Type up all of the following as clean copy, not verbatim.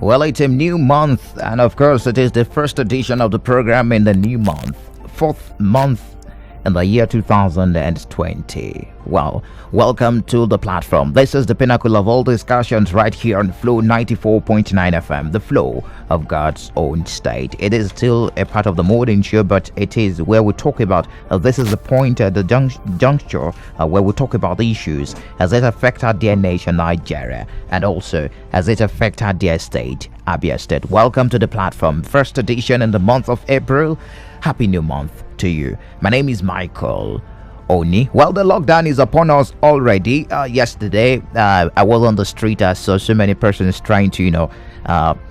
Well, it's a new month, and of course, it is the first edition of the program in the new month, fourth month in the year 2020. Well, welcome to the platform. This is the pinnacle of all discussions right here on Flow 94.9 FM, the flow of God's own state. It is still a part of the morning show, but it is where we talk about, this is the point at the juncture where we talk about the issues as it affect our dear nation, Nigeria, and also as it affect our dear state, Abia State. Welcome to the platform. First edition in the month of April. Happy new month to you. My name is Michael Oni. Well, the lockdown is upon us already. Yesterday, I was on the street. I saw so many persons trying to,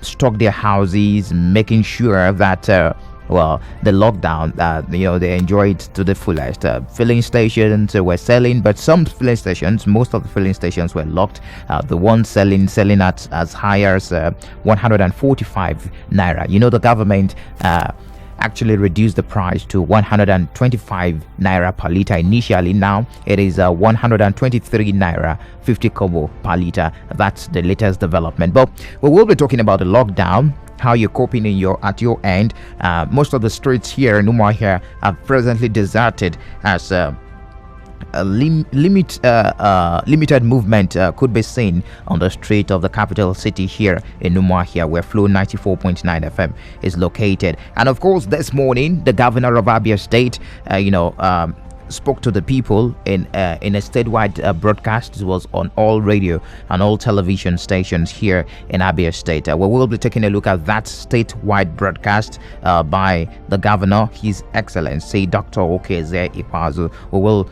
stock their houses, making sure that, the lockdown, they enjoy it to the fullest. Filling stations were selling, but some filling stations, most of the filling stations were locked. The ones selling at as high as 145 naira. The government actually reduced the price to 125 naira per liter initially. Now it is 123 naira 50 kobo per liter. That's the latest development. But we will be talking about the lockdown, how you're coping at your end. Most of the streets here in Umuahia are presently deserted as limited movement could be seen on the street of the capital city here in Umuahia, where Flow 94.9 FM is located. And of course, this morning, the governor of Abia State, spoke to the people in a statewide broadcast. It was on all radio and all television stations here in Abia State. We will be taking a look at that statewide broadcast by the governor, His Excellency Dr. Ikpeazu'S. We will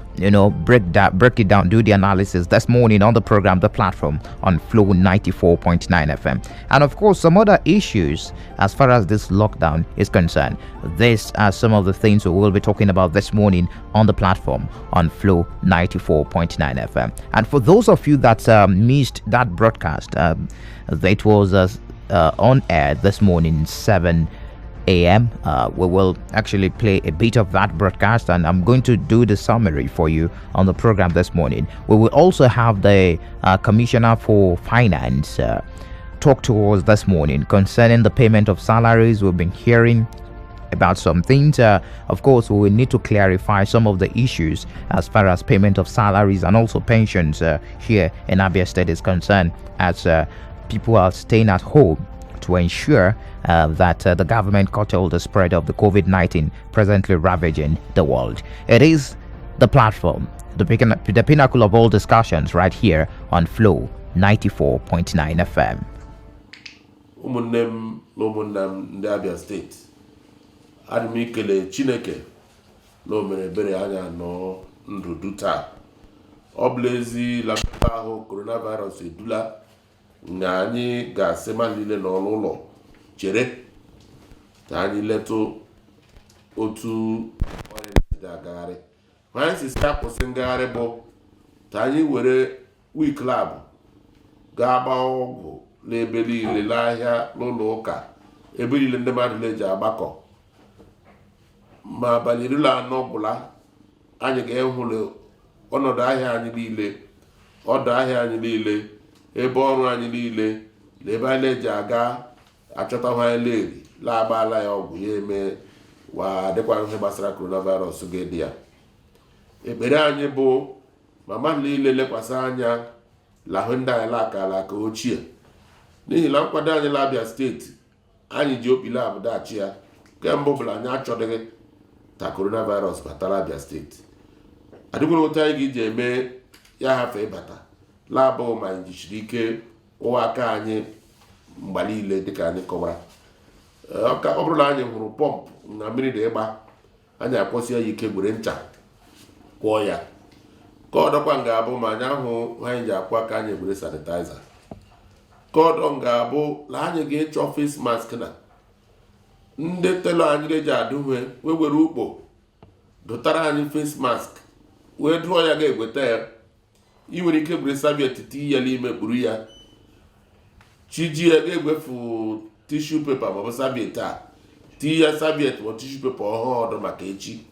break it down, do the analysis this morning on the program, the platform on Flow 94.9 FM. And of course, some other issues as far as this lockdown is concerned. These are some of the things we will be talking about this morning on the platform on Flow 94.9 FM. And for those of you that missed that broadcast, that was on air this morning, 7 a.m. We will actually play a bit of that broadcast, and I'm going to do the summary for you on the program this morning. We will also have the Commissioner for Finance talk to us this morning concerning the payment of salaries. We've been hearing about some things. Of course, we will need to clarify some of the issues as far as payment of salaries and also pensions here in Abia State is concerned, as people are staying at home to ensure that the government curtail the spread of the COVID-19 presently ravaging the world. It is the platform, the pinnacle of all discussions right here on Flow 94.9 FM. Ụmụnne m ndị Abia State, adị m ikele Chineke na o mere ebere anya nọ ndụ taa. Ọ bụla ezi lakọta ahụ coronavirus edula na anyị ga-asị ma niile n'ọnụ ụlọ chere ka anyị leto otu ọrịa si agagharị. Anyị si akwụsị ngagharị bụ ka anyị were week lab gaa gbaa ọgwụ n'ebe niile, n'ahịa, n'ụlọ ụka, ebe niile ndị mmadụ na-eji agbakọ. Ma abalị 14 gwụla, anyị ga-ehụle ọnọdụ ahịa anyị niile, ọdụ ahịa anyị niile, ebe ọrụ anyị niile, na ebe anyị na-eji aga achọtahụ anyị leri laagbaala ya ọgwụ ya eme wa dịkwa ihe gbasara coronavirus ga-edi ya. Ekpere anyị bụ ma mmadụ niile lekwasị anya lahụ ndị anyị laka ochie, n'ihi na nkwado anyị na Abia Steeti anyị ji opile abụdachi ya kemgbe ọbụla anyị achọdịghị ka coronavirus batara Abia Steeti. Adịkwuru otu anyị ga-eji eme ya hafe ịbata labụ ma anyị jichiri ike ụwa aka anyị mgbe niile dịka anyị kọwara. Ọ bụrụ na anyị hụrụ pọmpụ na mmiri dị ịgba, anyị akwụsị ya ike gwere ncha kwụọ ya. Ka ọdọkwa ga-abụ ma anyị ahụ anyị ji akwụ aka anyị gwere sanitaiza. Ka ọdọ ga-abụ na anyị ga-echọ face mask, na ndị telo anyị ga-eji adụhue wee were ukpo dụtara anyị face mask wee dụọ ya ga-egweta ya. Ị nwere ike gwere sabiet tii ya n'ime kpuru ya, chiji ya ga-egwefu tissue paper maọbụ sabiet a tii ya sabiet ma tissue paper ọhụụ ọdụ maka echi.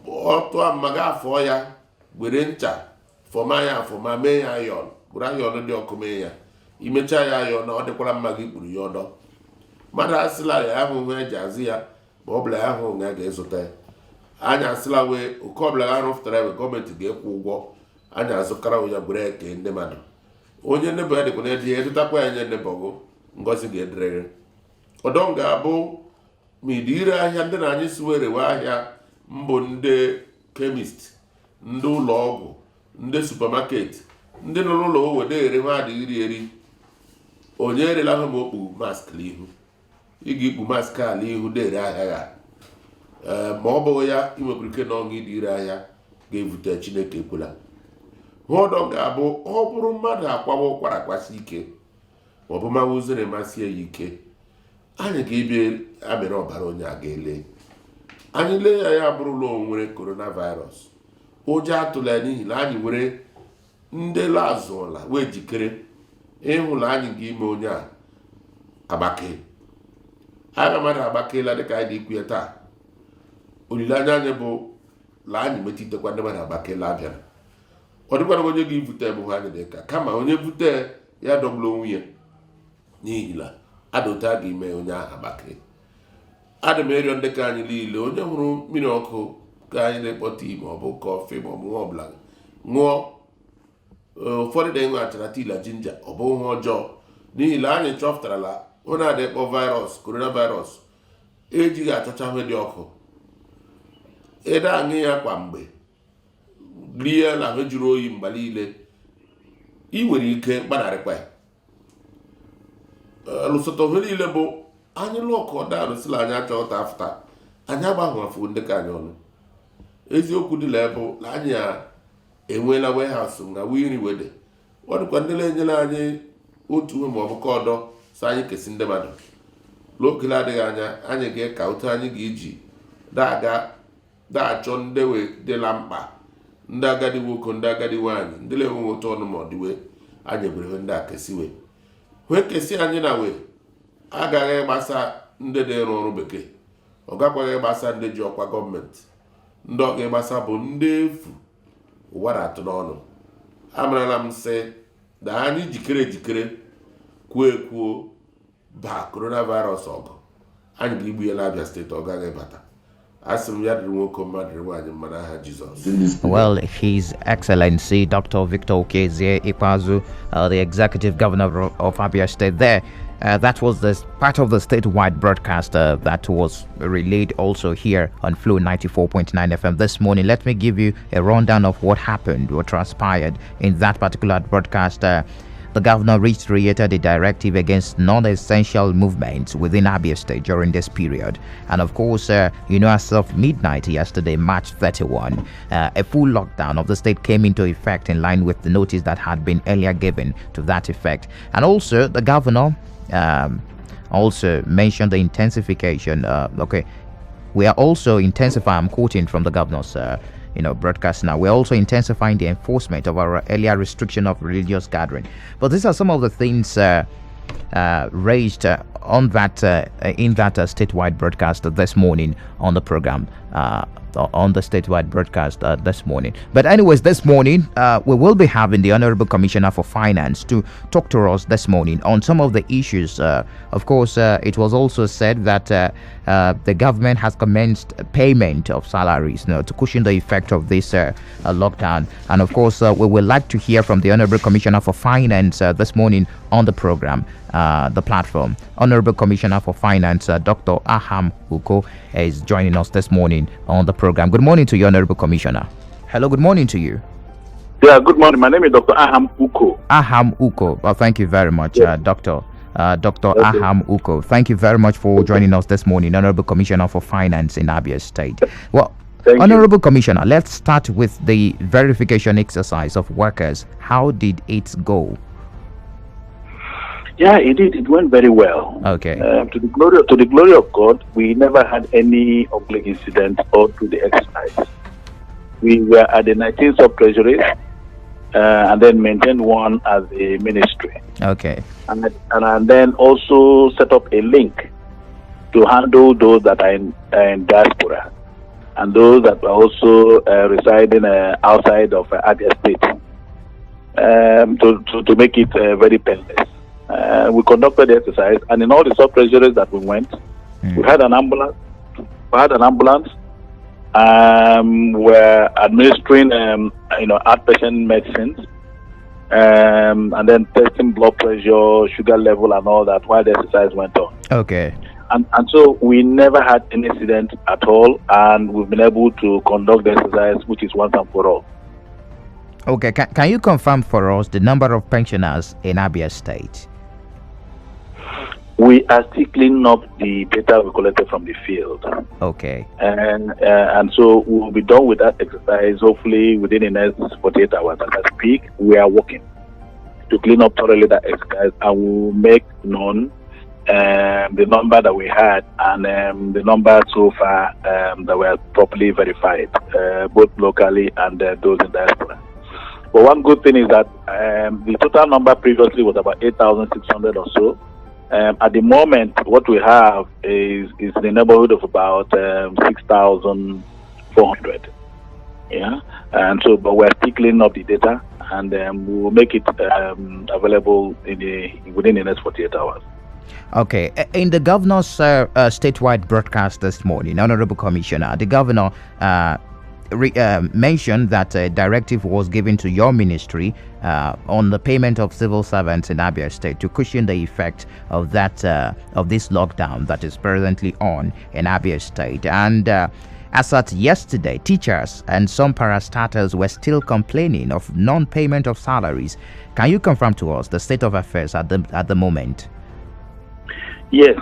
Ọtụ ma ga-afọ ya gwere ncha fọma ya afọma mee ya ayọn, gwere ayọn dị ọkụ mee ya. imecha ya yọọ na ọ dịkwara mma gị kpuru ya ọdọ mmadụ asịla ya ahụ ihe eji azụ ya ma ọ bụla ya ahụ nga ga-ezụta ya anyị asịla wee oke ọbụla ha rụpụtara wee gọọmenti ga-ekwu ụgwọ anyị azụkara ya gwere eke ndị mmadụ onye nneba ya dịkwa na edi ya edotakwa ya nye nnebọgụ ngozi ga-ederere ọdọ ga-abụ ma ịdị ire ahịa ndị na anyị si werewe ahịa mbụ ndị kemist ndị ụlọ ọgwụ ndị supamaket ndị nọ n'ụlọ owede ere ha adịghị eri onye erela ha ma okpu mask n'ihu ị ga-ekpu mask a n'ihu na-ere ahịa ya ma ọ bụghị ya inwekwara ike na ọṅụ ịdị ire ahịa ga-evute Chineke ekwela hụ ọdọ ga-abụ ọ bụrụ mmadụ akwawa ụkwara akwasị ike ma ọ bụ manwe uzere masị ya ike anyị ga-ebie amịrị ọbara onye a ga-ele anyị lee ya ya bụrụla onwere coronavirus ụjọ atụla ya n'ihi na anyị nwere ndị lazụla wee jikere ịhụla anyị ga-ime onye a agbake aga mmadụ agbakela dịka anyị dị ikwu ya taa olileanya anyị bụ la anyị metitekwa ndị mmadụ agbakela abịara ọ dịkwara onye ga-evute bụ ha anyị dịka kama onye vute ya dọgbula onwe ya n'ihi na adụta a ga-eme onye ahụ agbake adị m ịrịọ ndị ka anyị niile onye hụrụ mmiri ọkụ ka anyị na-ekpọta ma ọ bụ kọfị ma ọ bụ nwa ọbụla ṅụọ ụfọdụ na-enwe achara tila jinja ọ bụ ihe ọjọọ n'ihi na anyị chọpụtarala onye a na-ekpọ virus coronavirus ejighị achọcha ihe dị ọkụ ede aṅụ ya kwa mgbe rie na ahụ jụrụ oyi mgbe niile ị nwere ike gbanarịkwa ya lụsọtọ ihe niile bụ anyị lụọ ka ọ darụsịla anyị achọghọta afụta anyị agbanwefụ ndị ka anyị ọnụ eziokwu dịla ebe na anyị enweela warehouse nga wiri wede ọ dịkwa ndị na-enyere anyị otu ihe ma ọ bụ ka ọdọ so anyị kesi ndị mmadụ n'oge adịghị anya anyị ga-eka otu anyị ga-eji da-achọ ndị dịla mkpa ndị agadi nwoke ndị agadi nwaanyị ndị na-enwe otu ọnụ ma ọ dịwe anyị ebere ndị a kesiwe wee kesi anyị na wee agaghị gbasa ndị na-arụ ọrụ bekee ọ gakwaghị gbasa ndị ji ọkwa gọọmenti ndị ọ ga-agbasa bụ ndị efu ụwa na-atụ n'ọnụ amarala m sị na anyị jikere kwuo ekwuo ba coronavirus ọgụ anyị ga-igbu ya n'Abia steeti ọ gaghị bata asị m ya dịrị nwoke mma dịrị nwaanyị mma n'aha Jizọs. Well, His Excellency Dr. Victor Okezie Ikpeazu, the Executive Governor of Abia State there. That was the part of the statewide broadcast that was relayed also here on Flow 94.9 FM this morning. Let me give you a rundown of what happened, what transpired in that particular broadcast. The governor reiterated the directive against non-essential movements within Abia State during this period. And of course, as of midnight yesterday, March 31, a full lockdown of the state came into effect in line with the notice that had been earlier given to that effect. And also, the governor also mentioned the intensification. We are also intensifying, I'm quoting from the governor's broadcast now. We're also intensifying the enforcement of our earlier restriction of religious gathering. But these are some of the things raised on that in that statewide broadcast this morning on the program. On the statewide broadcast this morning. But anyways, this morning we will be having the Honorable Commissioner for Finance to talk to us this morning on some of the issues. Of course, it was also said that the government has commenced payment of salaries to cushion the effect of this lockdown. And of course, we would like to hear from the Honorable Commissioner for Finance this morning on the program, the platform. Honorable Commissioner for Finance, Dr. Aham Uko, is joining us this morning on the program. Good morning to you, Honorable Commissioner. Hello, good morning to you. Yeah, good morning. My name is Dr. Aham Uko. Aham Uko. Well, thank you very much, Dr. Aham Uko. Thank you very much for joining us this morning, Honorable Commissioner for Finance in Abia State. Well, Honorable Commissioner, let's start with the verification exercise of workers. How did it go? Yeah, it went very well. Okay. To the glory of God, we never had any ugly incident or to the exercise. We were at the 19th of Treasury, and then maintained one as a ministry. Okay. And then also set up a link to handle those that are in diaspora and those that are also residing outside of Abia State, to make it very painless. We conducted the exercise, and in all the sub-treasuries that we went, we had an ambulance. We're administering, outpatient medicines, and then testing blood pressure, sugar level, and all that while the exercise went on. Okay. And so we never had any incident at all, and we've been able to conduct the exercise, which is once and for all. Okay. Can you confirm for us the number of pensioners in Abia State? We are still cleaning up the data we collected from the field. Okay. And so we'll be done with that exercise hopefully within the next 48 hours. As I speak, we are working to clean up thoroughly that exercise, and we'll make known the number that we had and the number so far that were properly verified, both locally and those in diaspora. But one good thing is that the total number previously was about 8,600 or so. At the moment, what we have is in the neighborhood of about 6,400. Yeah, and so, but we're still cleaning up the data, and we will make it available within the next 48 hours. Okay. In the governor's statewide broadcast this morning, Honorable Commissioner, the governor mentioned that a directive was given to your ministry on the payment of civil servants in Abia State to cushion the effect of that of this lockdown that is presently on in Abia State. And as at yesterday, teachers and some parastatals were still complaining of non-payment of salaries. Can you confirm to us the state of affairs at the moment? Yes,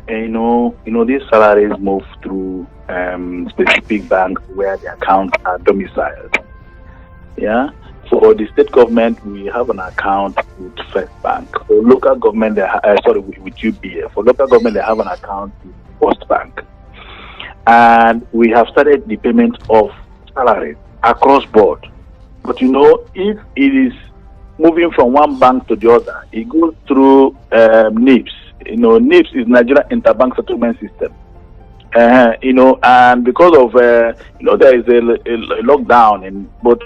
these salaries move through specific banks where the accounts are domiciled. Yeah. For the state government, we have an account with First Bank. For local government, with UBA. For local government, they have an account with First Bank. And we have started the payment of salaries across board. But if it is moving from one bank to the other, it goes through NIPS. NIPS is Nigeria Interbank Settlement System. And because of there is a lockdown in both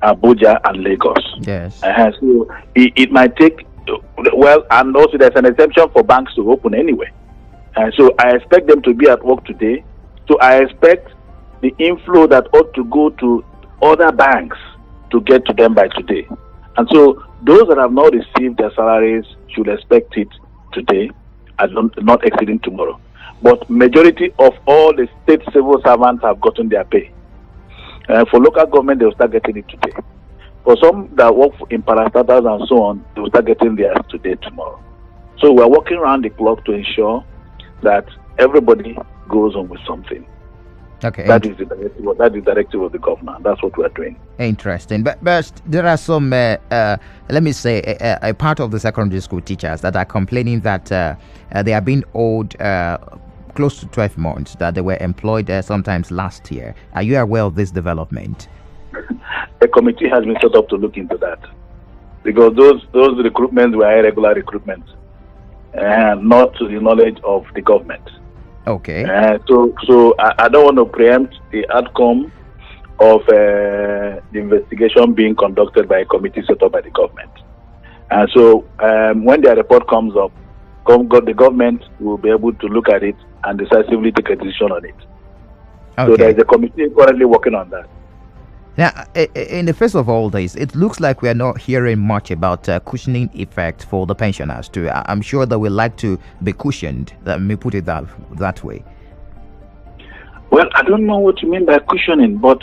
Abuja and Lagos. Yes. So it might take and also there's an exemption for banks to open anyway. So I expect them to be at work today. So I expect the inflow that ought to go to other banks to get to them by today. And so those that have not received their salaries should expect it today and not exceeding tomorrow. But majority of all the state civil servants have gotten their pay. For local government, they will start getting it today. For some that work in parastatals and so on, they will start getting theirs today, tomorrow. So we are working around the clock to ensure that everybody goes on with something. Okay. That is the directive of the governor. That's what we are doing. Interesting. But there are some, let me say, a part of the secondary school teachers that are complaining that they are being owed close to 12 months that they were employed sometimes last year. Are you aware of this development? A committee has been set up to look into that, because those recruitments were irregular recruitments and not to the knowledge of the government. Okay. So I don't want to preempt the outcome of the investigation being conducted by a committee set up by the government. And so when their report comes up, the government will be able to look at it and decisively take a decision on it. Okay. So there is a committee currently working on that. Now, in the face of all this, it looks like we are not hearing much about cushioning effect for the pensioners too. I'm sure they will like to be cushioned. Let me put it that way. Well, I don't know what you mean by cushioning, but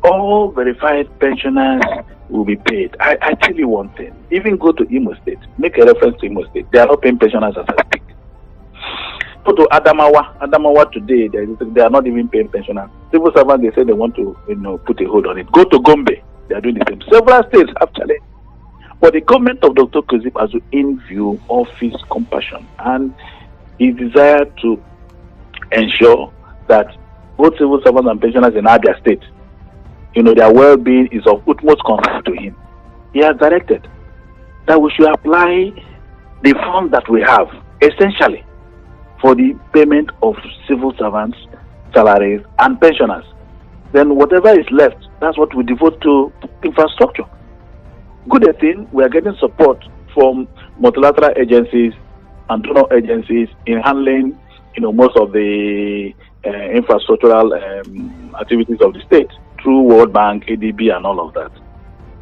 all verified pensioners will be paid. I tell you one thing. Even go to Imo State, make a reference to Imo State. They are not paying pensioners as I speak. Go to Adamawa today, they are not even paying pensioners. Civil servants, they say they want to put a hold on it. Go to Gombe, they are doing the same. Several states actually. But the government of Dr. Ikpeazu'S in view of his compassion and his desire to ensure that both civil servants and pensioners in Abia State, their well-being is of utmost concern to him. He has directed that we should apply the funds that we have, essentially, for the payment of civil servants, salaries, and pensioners. Then whatever is left, that's what we devote to infrastructure. good thing, we are getting support from multilateral agencies and donor agencies in handling, most of the infrastructural activities of the state through World Bank, ADB, and all of that.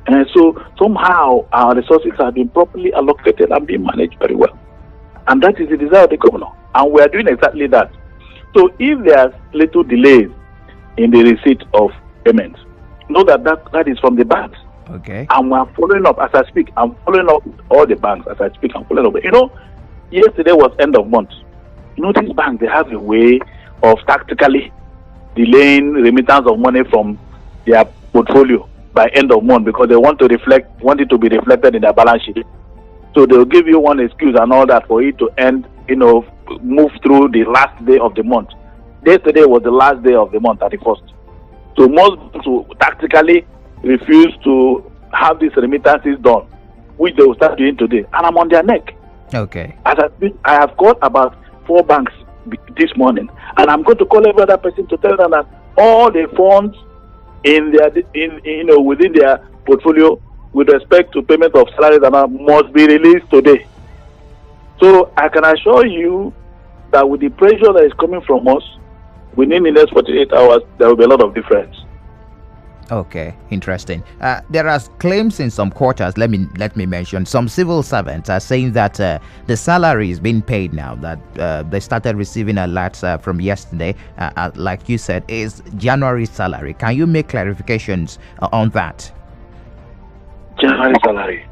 And so somehow our resources have been properly allocated and being managed very well. And that is the desire of the governor. And we are doing exactly that. So if there's little delays in the receipt of payments, know that is from the banks. Okay. And we're following up as I speak. I'm following up all the banks as I speak. I'm following up. Yesterday was end of month. These banks, they have a way of tactically delaying remittance of money from their portfolio by end of month because they want it to be reflected in their balance sheet. So they'll give you one excuse and all that for it to end, move through the last day of the month. Yesterday was the last day of the month, 31st. So most banks will tactically refuse to have these remittances done, which they will start doing today. And I'm on their neck. Okay. As I have called about 4 banks this morning, and I'm going to call every other person to tell them that all the funds in their within their portfolio with respect to payment of salaries and must be released today. So I can assure you that with the pressure that is coming from us, within the next 48 hours, there will be a lot of difference. Okay, interesting. There are claims in some quarters. Let me mention. Some civil servants are saying that the salary is being paid now. That they started receiving alerts from yesterday. Like you said, is January salary. Can you make clarifications on that? January salary.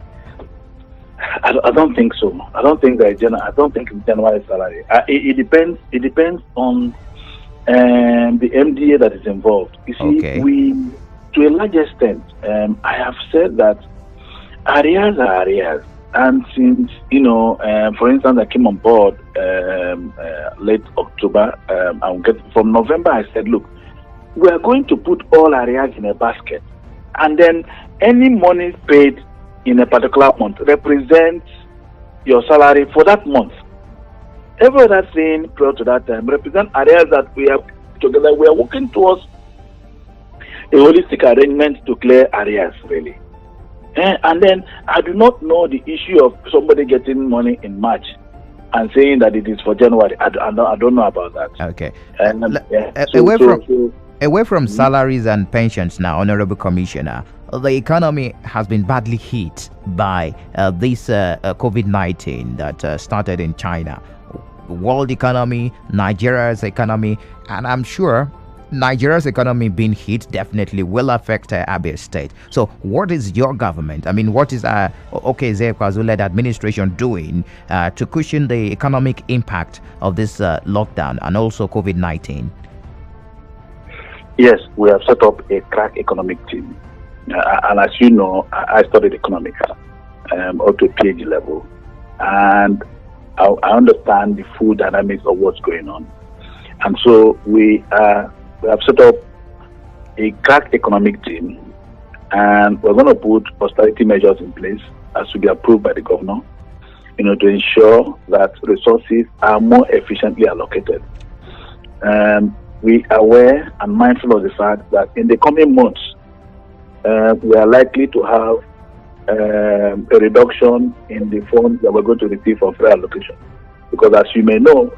I don't think so. I don't think that I don't think it's January salary. It depends. It depends on the MDA that is involved. You see, okay. To a large extent, I have said that arrears are arrears. And since, for instance, I came on board late October, from November, I said, look, we are going to put all arrears in a basket. And then any money paid in a particular month represents your salary for that month. Every other thing prior to that time represent areas that we have together. We are working towards a holistic arrangement to clear areas, really. And then I do not know the issue of somebody getting money in March and saying that it is for January. I don't know about that. Okay. Yeah. Away from salaries and pensions now, Honorable Commissioner, the economy has been badly hit by this COVID-19 that started in China. World economy, Nigeria's economy, and I'm sure Nigeria's economy being hit definitely will affect Abia State. So what is your government, what is Ikpeazu'S administration doing to cushion the economic impact of this lockdown and also COVID-19? Yes, we have set up a crack economic team. And as you know, I studied economics up to PhD level. And I understand the full dynamics of what's going on. And so we have set up a crack economic team, and we're going to put austerity measures in place as to be approved by the governor, to ensure that resources are more efficiently allocated. We are aware and mindful of the fact that in the coming months, we are likely to have a reduction in the funds that we're going to receive for fair allocation. Because as you may know,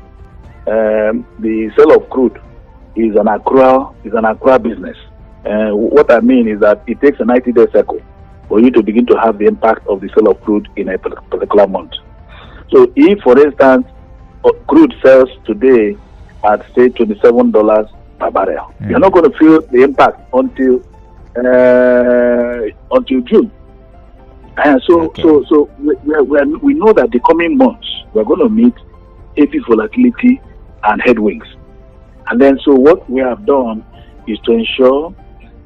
the sale of crude is an accrual business. What I mean is that it takes a 90-day cycle for you to begin to have the impact of the sale of crude in a particular month. So if, for instance, crude sells today at, say, $27 per barrel, you're not going to feel the impact until June. So we know that the coming months we're going to meet heavy volatility and headwinds. And then so what we have done is to ensure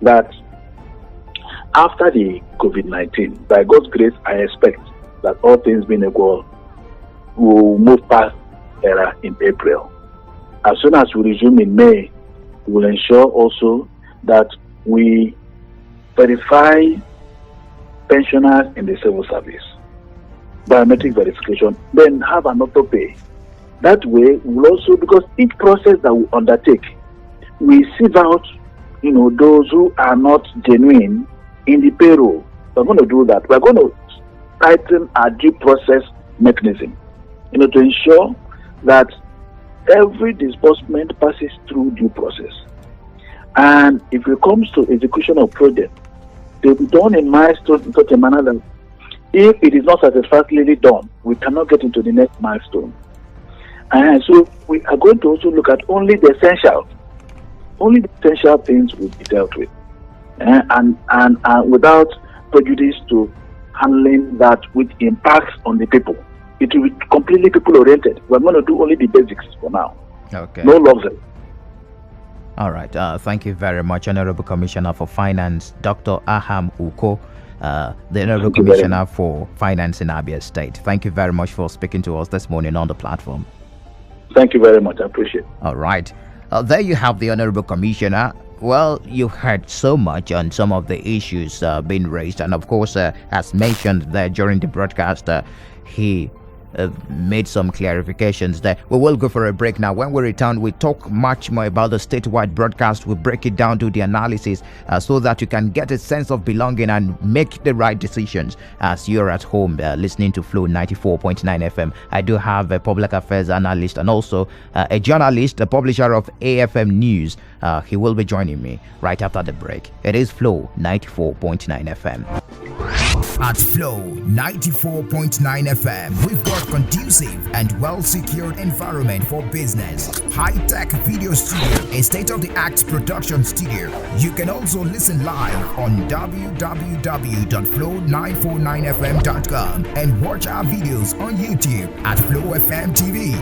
that after the COVID-19, by God's grace, I expect that all things being equal, we'll move past era in April. As soon as we resume in May, we will ensure also that we verify pensioners in the civil service, biometric verification, then have an auto pay. That way, we'll also, because each process that we undertake, we sieve out, those who are not genuine in the payroll. we're going to do that. We're going to tighten our due process mechanism, to ensure that every disbursement passes through due process. And if it comes to execution of project, they'll be done in milestone in such a manner that if it is not satisfactorily done, we cannot get into the next milestone. And so we are going to also look at only the essential things will be dealt with, and without prejudice to handling that which impacts on the people. It will be completely people-oriented. We're going to do only the basics for now. Okay. No luxury. All right. Thank you very much, Honorable Commissioner for Finance, Dr. Aham Uko, the Honorable Commissioner for Finance in Abia State. Thank you very much for speaking to us this morning on the platform. Thank you very much. I appreciate it. All right. There you have the Honorable Commissioner. Well, you heard so much on some of the issues being raised. And of course, as mentioned there during the broadcast, he made some clarifications there. We will go for a break now. When we return, we talk much more about the statewide broadcast. We break it down to the analysis so that you can get a sense of belonging and make the right decisions as you're at home listening to Flow 94.9 FM. I do have a public affairs analyst and also a journalist, a publisher of AFM News. He will be joining me right after the break. It is Flow 94.9 FM. At Flow 94.9 FM, we've got conducive and well-secured environment for business, high-tech video studio, a state-of-the-art production studio. You can also listen live on www.flow949fm.com and watch our videos on YouTube at Flow FM TV.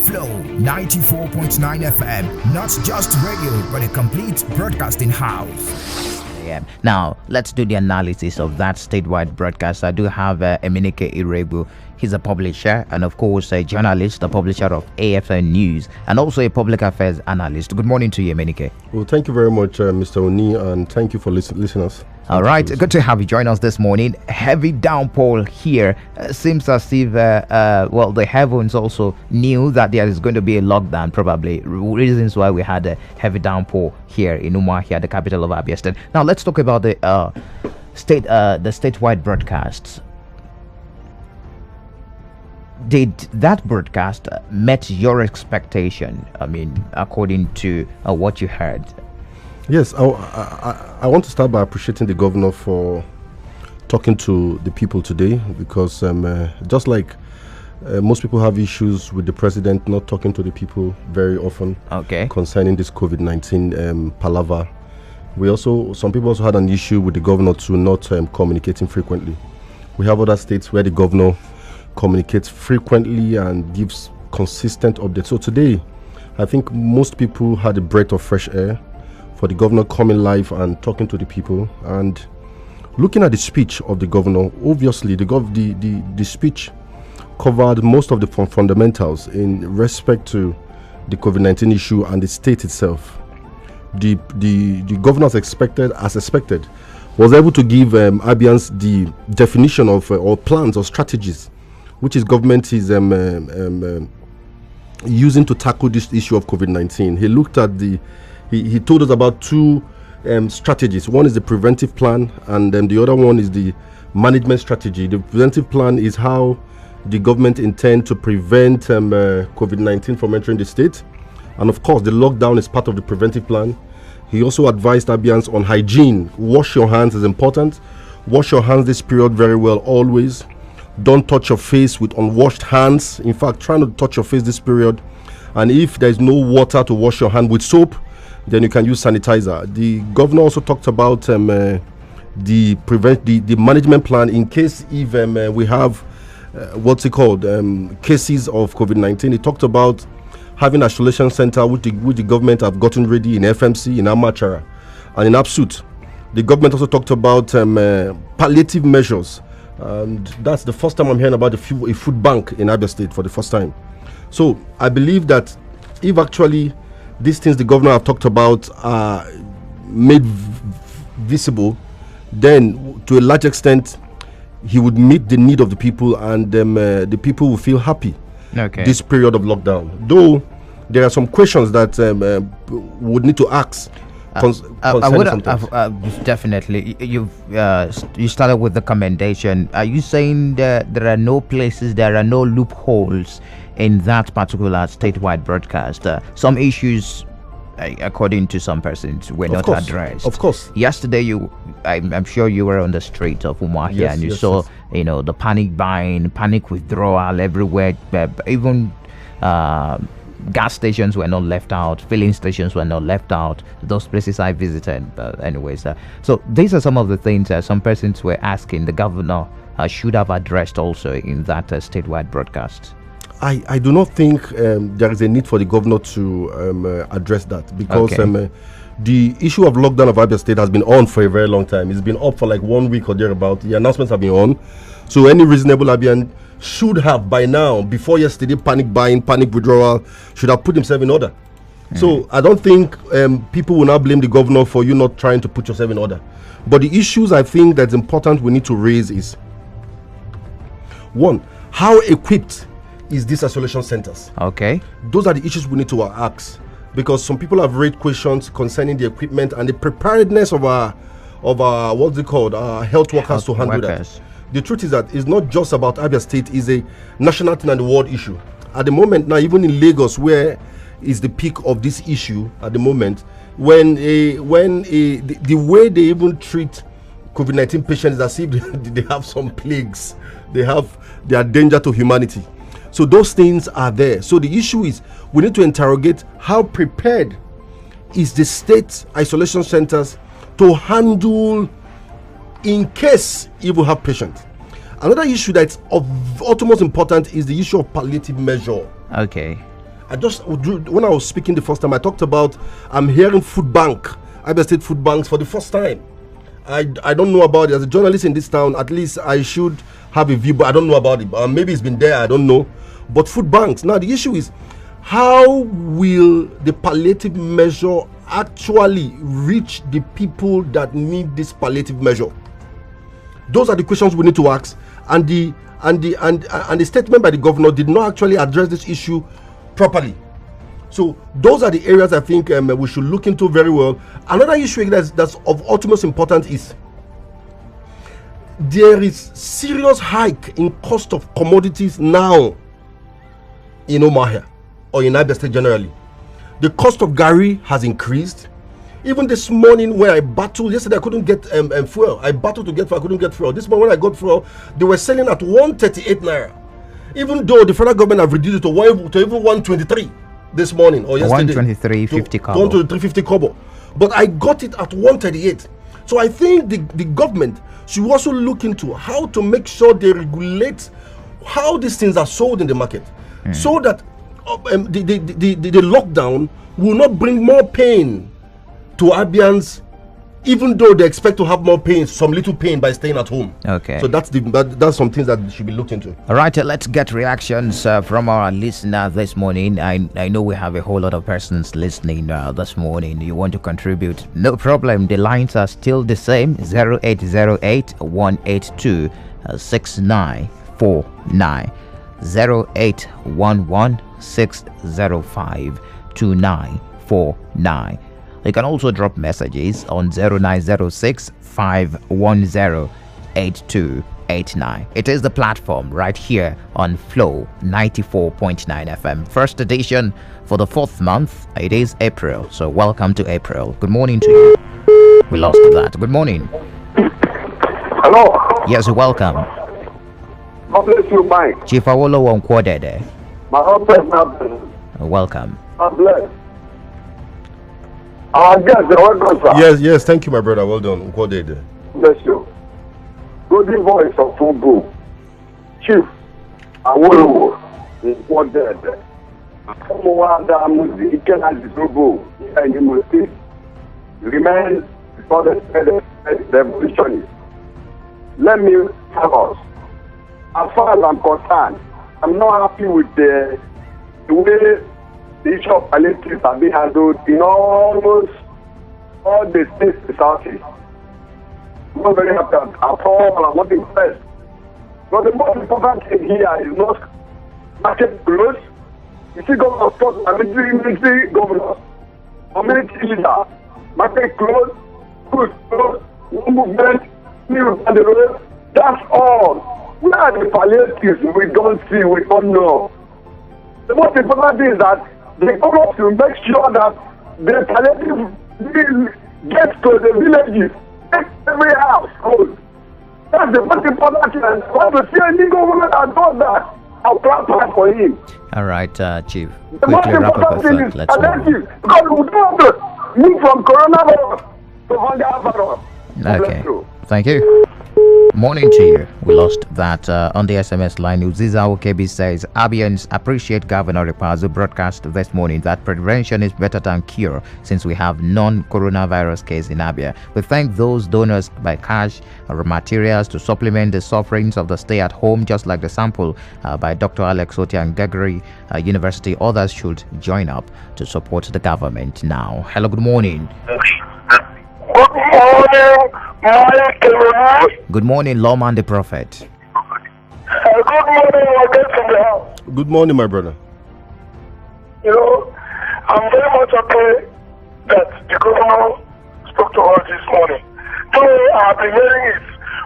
Flow 94.9 FM, not just radio, but a complete broadcasting house. Now, let's do the analysis of that statewide broadcast. I do have Emenike Irebu. He's a publisher and, of course, a journalist, a publisher of AFN News, and also a public affairs analyst. Good morning to you, Emenike. Well, thank you very much, Mr. Oni, and thank you for listeners. All right, good to have you join us this morning. Heavy downpour here. Seems as if, the heavens also knew that there is going to be a lockdown, probably. Reasons why we had a heavy downpour here in Umuahia, the capital of Abia State. Now, let's talk about the statewide broadcasts. Did that broadcast met your expectation? I mean, according to what you heard? Yes, I want to start by appreciating the governor for talking to the people today, because just like most people have issues with the president not talking to the people very often concerning this COVID-19 palaver, some people also had an issue with the governor to not communicating frequently. We have other states where the governor communicates frequently and gives consistent updates. So today, I think most people had a breath of fresh air for the governor coming live and talking to the people. And looking at the speech of the governor, obviously the speech covered most of the fundamentals in respect to the COVID-19 issue and the state itself. The governor, as expected, was able to give Abians the definition of or plans or strategies which his government is using to tackle this issue of COVID-19. He looked at He told us about two strategies. One is the preventive plan, and then the other one is the management strategy. The preventive plan is how the government intends to prevent COVID-19 from entering the state. And of course, the lockdown is part of the preventive plan. He also advised Abians on hygiene. Wash your hands is important. Wash your hands this period very well, always. Don't touch your face with unwashed hands. In fact, try not to touch your face this period. And if there is no water to wash your hand with soap, then you can use sanitizer. The governor also talked about the management plan in case if we have cases of COVID-19. He talked about having isolation center which the government have gotten ready in FMC, in Amachara, and in Absut. The government also talked about palliative measures, and that's the first time I'm hearing about a food bank in Abia State for the first time. So I believe that if actually these things the governor have talked about are made visible, then to a large extent he would meet the need of the people, and the people will feel happy this period of lockdown. Though there are some questions that would need to ask concerning something. Definitely. You started with the commendation. Are you saying that there are no places, there are no loopholes in that particular statewide broadcast? Some issues, according to some persons, were not addressed. Of course. Yesterday, I'm sure you were on the street of Umuahia, and you saw, the panic buying, panic withdrawal everywhere. Even gas stations were not left out, filling stations were not left out. Those places I visited. Anyways, so these are some of the things some persons were asking the governor should have addressed also in that statewide broadcast. I do not think there is a need for the governor to address that, because the issue of lockdown of Abia State has been on for a very long time. It's been up for like 1 week or thereabout. The announcements have been on. So any reasonable Abian should have by now, before yesterday, panic buying, panic withdrawal, should have put himself in order. So I don't think people will now blame the governor for you not trying to put yourself in order. But the issues I think that's important we need to raise is, one, how equipped is these isolation centers? Okay. Those are the issues we need to ask, because some people have raised questions concerning the equipment and the preparedness of our what's it called, health workers to handle that. The truth is that it's not just about Abia State, it's a national thing and the world issue. At the moment now, even in Lagos, where is the peak of this issue at the moment, when the way they even treat COVID-19 patients is as if they have some plagues, they are danger to humanity. So those things are there. So the issue is we need to interrogate how prepared is the state isolation centers to handle in case you will have patients. Another issue that's of utmost important is the issue of palliative measure. Okay. When I was speaking the first time, I talked about I'm hearing food bank, Abia State food banks for the first time. I don't know about it. As a journalist in this town, at least I should have a view, but I don't know about it. Maybe it's been there, I don't know. But food banks. Now the issue is, how will the palliative measure actually reach the people that need this palliative measure? Those are the questions we need to ask. And the statement by the governor did not actually address this issue properly. So those are the areas I think we should look into very well. Another issue that's of utmost importance is there is serious hike in cost of commodities now in Umuahia or in Abia State generally. The cost of Gari has increased. Even this morning when I battled, yesterday I couldn't get fuel. I battled to get fuel, I couldn't get fuel. This morning when I got fuel, they were selling at 138 naira. Even though the federal government have reduced it to even 123 this morning or yesterday. 123.50 kobo. 123.50 kobo. But I got it at 138. So I think the government should also look into how to make sure they regulate how these things are sold in the market, so that the lockdown will not bring more pain to Abians, even though they expect to have more pain, some little pain by staying at home. Okay. So that's some things that should be looked into. All right, let's get reactions from our listener this morning. I know we have a whole lot of persons listening this morning. You want to contribute? No problem. The lines are still the same: 0808 182 6949, 0811 605 2949. You can also drop messages on 0906 510 8289. It is the platform right here on Flow 94.9 FM. First edition for the 4th month. It is April, so welcome to April. Good morning to you. We lost that. Good morning. Hello. Yes, welcome. God bless you, Mike. Chief Awolo Wonkwodede. My husband. Welcome. God bless. Welcome, sir. Yes, thank you, my brother. Well done. Wonkwodede. Bless you. Good voice of Fubu. Chief Awolo Wonkwodede. Umuwanda Muzi Ikenazi Fubu. And you must remain for the revolutionist. Let me tell us. As far as I'm concerned, I'm not happy with the way the issue of palliatives have been handled in almost all the states in the Southeast. I'm not very happy at all. I'm not impressed. But the most important thing here is not market growth. You see governors, military governors, community leaders, market closed, schools closed, no movement, news on the road. That's all. Where are the palliatives? We don't see, we don't know. The most important thing is that the government to make sure that the palliative gets to the villages, make every house cold. That's the most important thing. And I want to see any government that does that. I'll clap for him. All right, Chief. The most Quickly wrap up important your thing thought. is Let's move on. palliative, because we don't have to move from coronavirus to hunger virus. God bless Okay. you. Thank you. Morning to you. We lost that on the SMS line. Uziza Okebi says Abians appreciate Governor Ikpeazu broadcast this morning that prevention is better than cure since we have non-coronavirus case in Abia. We thank those donors by cash or materials to supplement the sufferings of the stay at home, just like the sample by Dr. Alex Otiang Gregory University. Others should join up to support the government now. Hello, good morning. Good morning, my Good morning, Lawman the Prophet. Good morning, again from the house. Good morning, my brother. You know, I'm very much okay that the governor spoke to us this morning. Though I have been hearing it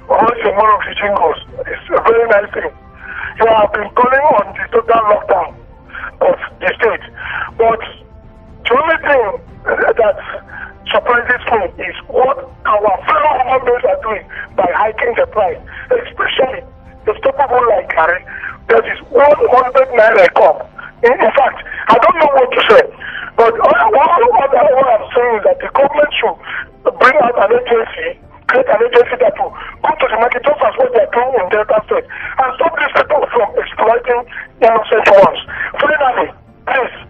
once a month of the jingles. It's a very nice thing. You have been calling on the total lockdown of the state. But the only thing that surprises me is what our fellow human beings are doing by hiking the price, especially the people like Gary. That is 100 naira a cup. In fact, I don't know what to say, but what I'm saying is that the government should bring out an agency, create an agency that will come to the market just as what they are doing in Delta State, and stop these people from exploiting innocent ones. Finally, please.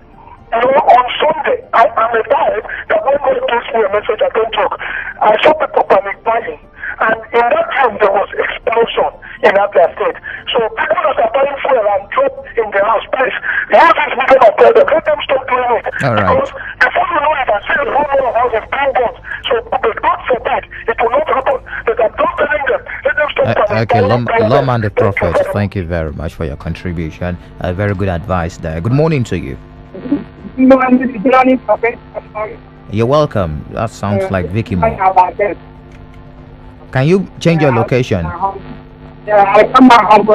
You know, on Sunday, I'm a type that when God gives me a message, I don't talk. I saw people panic buying, and in that time there was explosion in Abia State. So people that are buying fuel and drop in the house, please use this medium of prayer. Let them stop doing it. All right. Because before you know it, I see a whole lot of houses being bought. So, but God forbid, it will not happen. But I'm just telling them, let them stop panic Okay, buying. Lawman the Prophet, thank you very much for your contribution. Very good advice there. Good morning to you. You're welcome. That sounds like Vicky Moore. Can you change your location? Yeah, I come back home.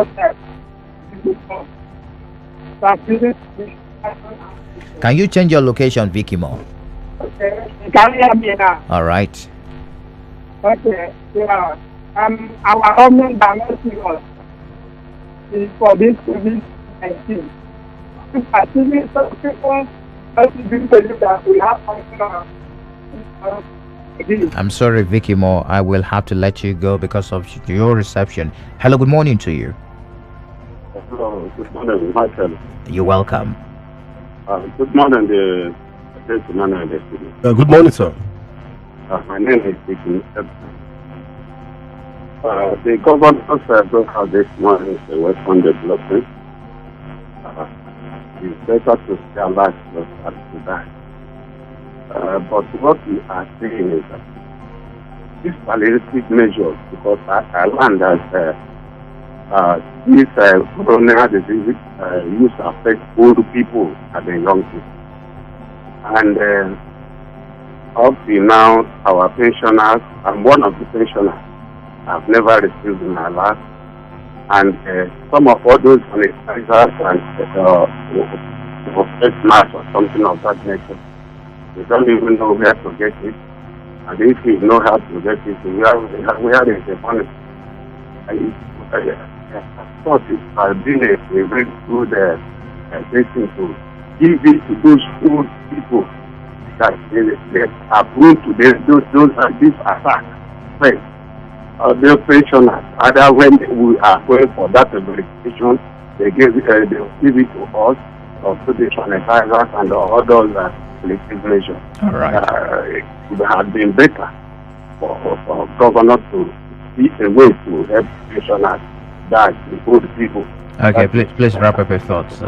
Can you change your location, Vicky Moore? Okay, can you hear me now? All right. Okay, yeah. Our government directing us is for this COVID-19. Actually, some people don't believe that we have something I'm sorry, Vicky Moore. I will have to let you go because of your reception. Hello, good morning to you. Hello, good morning, Michael. You're welcome. Good morning, the gentleman and the student. Good morning, sir. My name is Vicky. The government broke out this morning the Western development. It's better to stay alive than to die. But what we are saying is that these palliative measures, because I learned that this coronary disease used to affect old people and the young people. And up to now, our pensioners, I'm one of the pensioners, I've never received in my life. And some of all those sanitizers and face masks or something of that nature, we don't even know where to get it. And if we know how to get it, where is the money? I thought it has been a very good thing to give it to those old people that they are prone to these attacks. Right. The pensioners, either when we are going for that verification, they give it to us, or to the sanitizers and the others collective measures. All right. It had been better for governors to see a way to help pensioners that the old people. Okay, please wrap up your thoughts.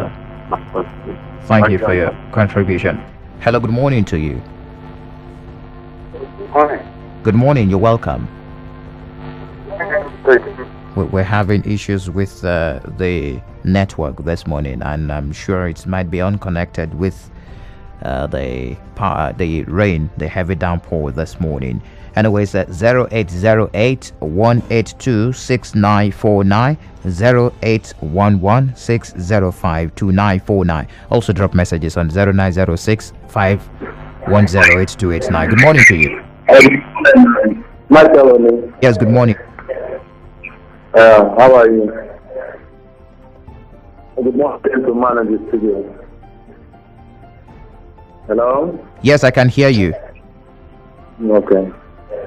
Thank you for your contribution. Hello, good morning to you. Morning. Good morning, you're welcome. We're having issues with the network this morning, and I'm sure it might be unconnected with the rain, the heavy downpour this morning. Anyways, at 0808 182 6949, 0811 605 2949. Also drop messages on 0906 510 8289. Good morning to you. Michael. Yes, good morning. How are you? Good morning to man in the studio. Hello? Yes, I can hear you. Okay.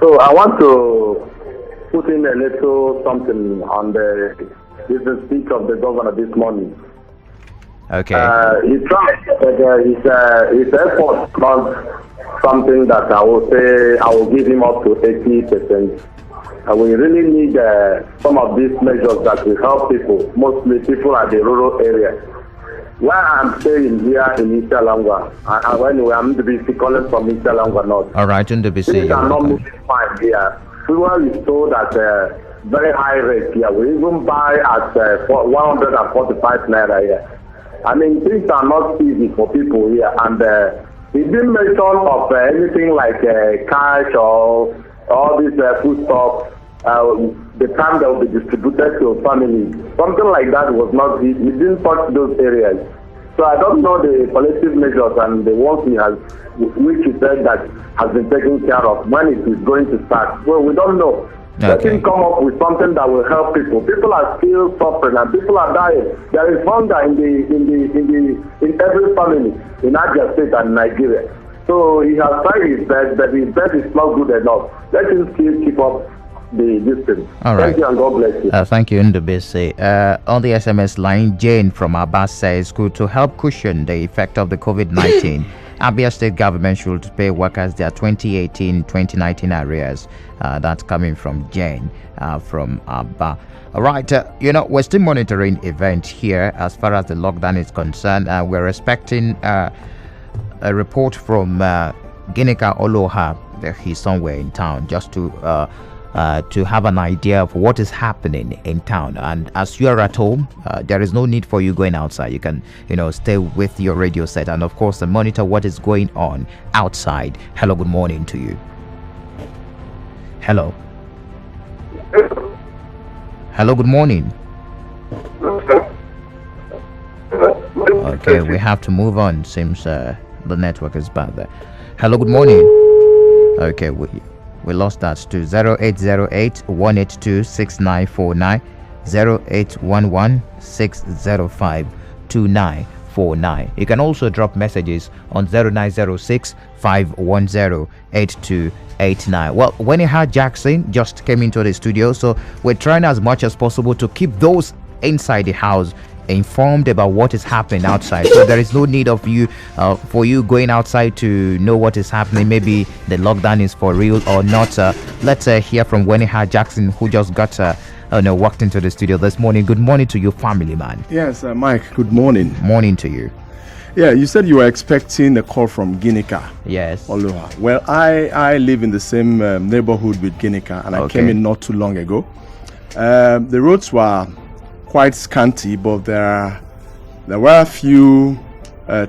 So I want to put in a little something on the business speech of the governor this morning. Okay. He tried, but his effort not something that I will say I will give him up to 80%. We really need some of these measures that will help people, mostly people at the rural area. Where I'm staying here in Ikpeazu'S, anyway, I'm to be calling from Ikpeazu'S North. All right, things are not moving fine here. Fuel is sold at very high rate here. We even buy at 145 naira here. I mean, things are not easy for people here. And he didn't mention of anything like cash or all these food stuff. The time that will be distributed to families, something like that was not. He didn't touch those areas. So I don't know the collective measures and the ones which he said that has been taken care of. When it is going to start? Well, we don't know. Let him come up with something that will help people. People are still suffering and people are dying. There is hunger in every family in Abia State and Nigeria. So he has tried his best, but his best is not good enough. Let him still keep up the distance. All right. Thank you and God bless you. Thank you, Ndubisi. On the SMS line, Jane from Abbas says, good to help cushion the effect of the COVID-19. Abia State government should pay workers their 2018-2019 arrears. That's coming from Jane from Abba. All right, we're still monitoring event here as far as the lockdown is concerned. We're expecting a report from Ginika Oloha. He's somewhere in town, just to have an idea of what is happening in town. And as you are at home, there is no need for you going outside. You can stay with your radio set and of course monitor what is going on outside. Hello, good morning to you. Hello, good morning. Okay, we have to move on. Seems the network is bad there. Hello, good morning. Okay, we lost that to 0808 182 6949, 0811 605 2949. You can also drop messages on 0906 510 8289. Well, Weniha Jackson just came into the studio, so we're trying as much as possible to keep those inside the house informed about what is happening outside, so there is no need of you for you going outside to know what is happening. Maybe the lockdown is for real or not. Let's hear from Weniha Jackson, who just got walked into the studio this morning. Good morning to you, family man. Yes, Mike, good morning. Morning to you. Yeah, you said you were expecting a call from Ginika. Yes. Oloha. Well, I live in the same neighborhood with Ginika, and I came in not too long ago. The roads were quite scanty, but there were a few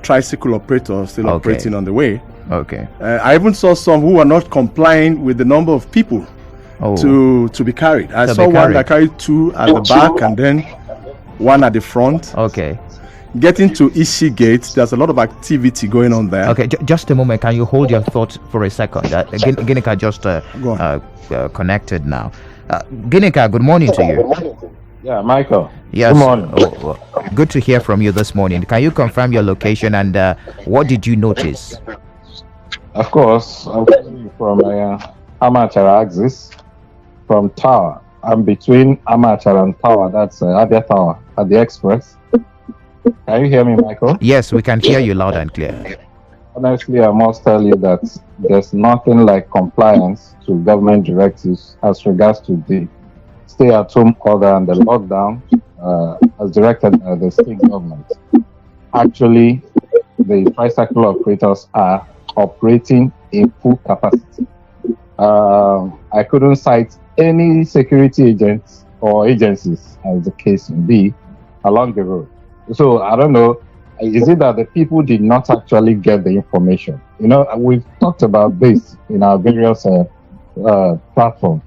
tricycle operators still operating on the way. Okay. I even saw some who were not complying with the number of people to be carried. I saw one that carried two at the back and then one at the front. Okay. Getting to Ishi Gate, there's a lot of activity going on there. Okay, just a moment. Can you hold your thoughts for a second? Ginika just connected now. Ginika, good morning to you. Yeah, Michael. Yes. Good morning. Good to hear from you this morning. Can you confirm your location and what did you notice? Of course, I'm calling you from Amachara axis, from Tower. I'm between Amachara and Tower. That's Abia Tower at the Express. Can you hear me, Michael? Yes, we can hear you loud and clear. Honestly, I must tell you that there's nothing like compliance to government directives as regards to the stay-at-home order and the lockdown as directed by the state government. Actually, the tricycle operators are operating in full capacity. I couldn't cite any security agents or agencies, as the case may be, along the road. So I don't know is it that the people did not actually get the information? We've talked about this in our various platform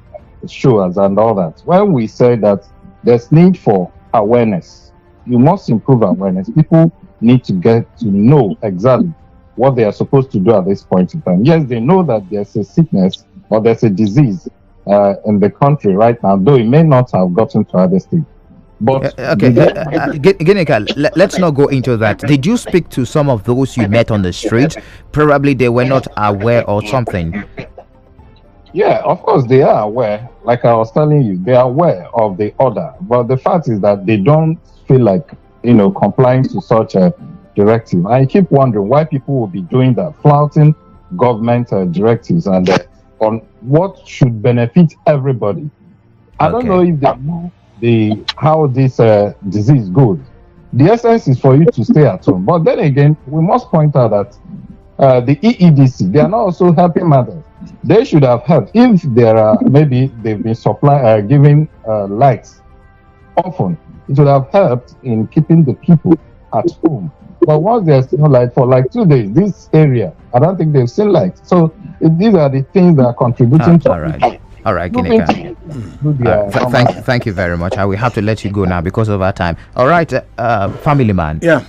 shows and all that. When we say that there's need for awareness, you must improve awareness. People need to get to know exactly what they are supposed to do at this point in time. Yes, they know that there's a sickness or there's a disease in the country right now, though it may not have gotten to other states. But Ginika, let's not go into that. Did you speak to some of those you met on the street? Probably they were not aware or something. Yeah, of course they are aware. Like I was telling you, they are aware of the order. But the fact is that they don't feel like, complying to such a directive. I keep wondering why people will be doing that, flouting government directives and on what should benefit everybody. I don't know if they know how this disease goes. The essence is for you to stay at home. But then again, we must point out that the EEDC, they are not also helping matters. They should have helped if there are, maybe they've been giving lights often. It would have helped in keeping the people at home. But once there's no light for like 2 days, this area, I don't think they've seen light. So these are the things that are contributing to. All right, Ginika. Thank you very much. I will have to let you go now because of our time. All right, family man. Yeah.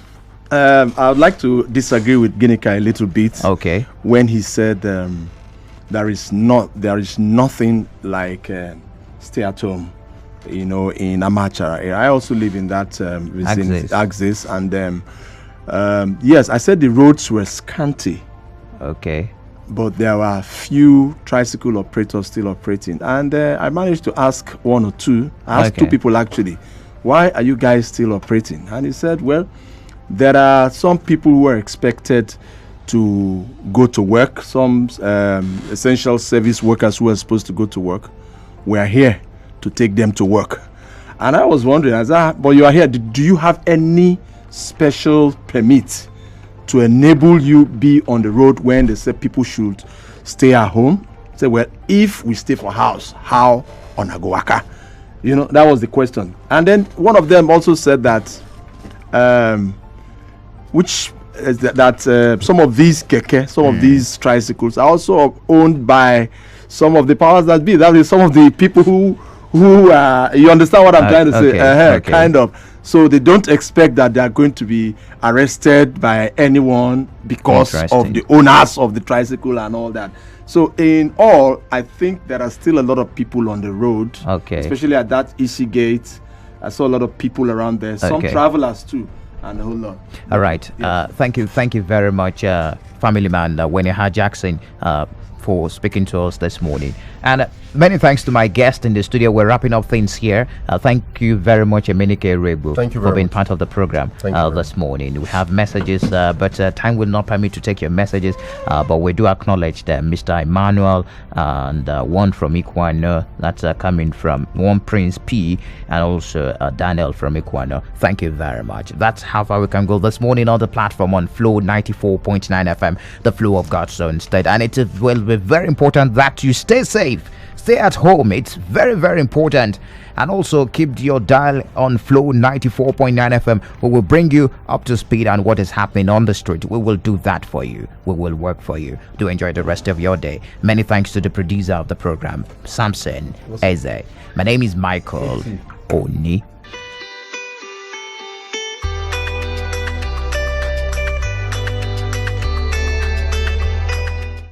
I would like to disagree with Ginika a little bit. Okay. When he said there is nothing like stay at home, in Amachara area. I also live in that Axis, and yes, I said the roads were scanty. Okay. But there were few tricycle operators still operating, and I managed to ask one or two. I asked two people actually, why are you guys still operating? And he said, well, there are some people who are expected to go to work, some essential service workers who are supposed to go to work. We are here to take them to work. And I was wondering, but you are here, do you have any special permit to enable you be on the road when they say people should stay at home? Say, well, if we stay for house, how on Agowaka? That was the question. And then one of them also said that some of these keke, some of these tricycles are also owned by some of the powers that be. That is some of the people who you understand what I'm trying to say? Kind of. So they don't expect that they are going to be arrested by anyone because of the owners of the tricycle and all that. So in all, I think there are still a lot of people on the road, especially at that Isi gate. I saw a lot of people around there, some travelers too, and a whole lot. All right. Yes. Thank you very much, family man, Weniha Jackson, for speaking to us this morning. And many thanks to my guest in the studio. We're wrapping up things here. Thank you very much, Emenike Rebu, for being part of the program this morning. We have messages, but time will not permit to take your messages. But we do acknowledge that Mr. Emmanuel and one from Ikpeazu'S, that's coming from one Prince P, and also Daniel from Ikpeazu'S. Thank you very much. That's how far we can go this morning on the platform on Flow 94.9 FM, the flow of God's own state. And it will be very important that you stay safe. Stay at home. It's very, very important. And also keep your dial on Flow 94.9 FM. We will bring you up to speed on what is happening on the street. We will do that for you. We will work for you. Do enjoy the rest of your day. Many thanks to the producer of the program, Samson Eze. My name is Michael Oni.